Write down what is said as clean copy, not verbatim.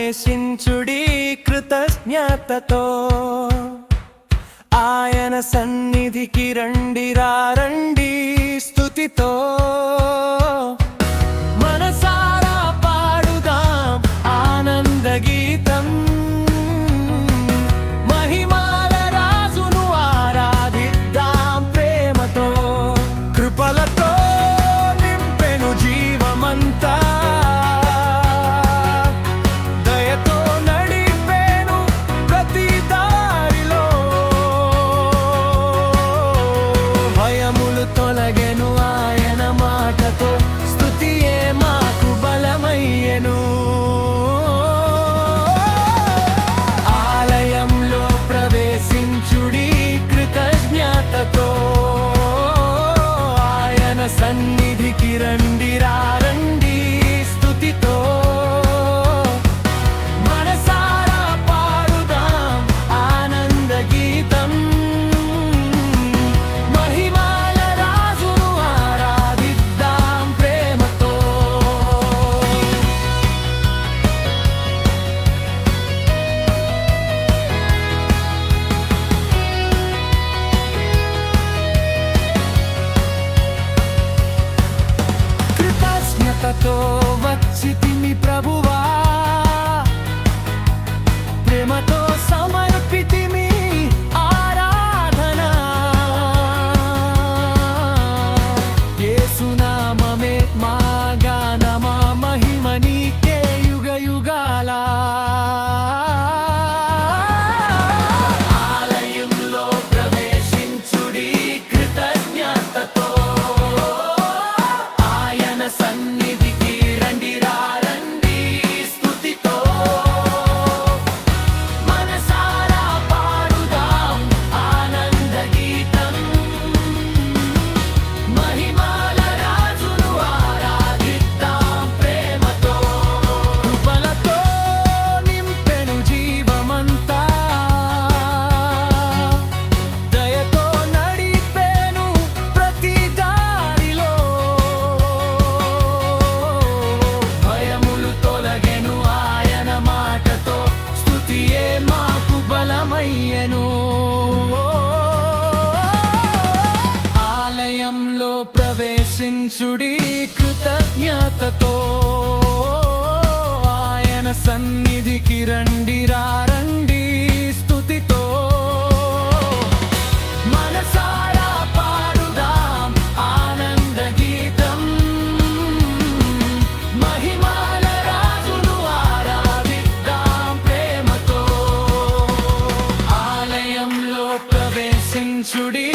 ప్రవేశించుడి కృతజ్ఞతతో, ఆయన సన్నిధికి రండి రండి స్తుతితో. మనసారా పాడుదాం ఆనంద గీతం, మహిమాల రాజును ఆరాధిద్దాం ప్రేమతో. కృపలతో నింపెను జీవమంతా, దయతో నడిపేను ప్రతి దారిలో. భయములు తొలగెను ఆయన మాటతో, స్తుతియే మాకు బలమయ్యెను. ఆలయంలో ప్రవేశించుడి కృతజ్ఞతతో, ఆయన సన్నిధికి రండి రండి స్తుతితో. మనసారా పాడుదాం ఆనంద గీతం, మహిమాల రాజును ఆరాధిద్దాం ప్రేమతో. కృతజ్ఞతతో వచ్చితిమి ప్రభువా, ప్రేమతో సమర్పితిమి ఆరాధన. యేసునామమే మా గానమా, మహిమ నీకే యుగ యుగాల. ఆలయంలో ప్రవేశించుడి కృతజ్ఞతతో, ఆయన సన్నిధికి రండి రండి స్తుతితో. మనసారా పాడుదాం ఆనంద గీతం, మహిమాల రాజును ఆరాధిద్దాం ప్రేమతో. కృపలతో నింపెను జీవమంతా, దయతో నడిపేను ప్రతి దారిలో. భయములు తొలగెను ఆయన మాటతో, స్తుతియే మాకు బలమయ్యెను. ఆలయంలో ప్రవేశించుడి కృతజ్ఞతతో, ఆయన సన్నిధికి రండి రండి స్తుతితో. మనసారా పాడుదాం ఆనంద గీతం, మహిమాల రాజును ఆరాధిద్దాం ప్రేమతో. ఆలయంలో ప్రవేశించుడి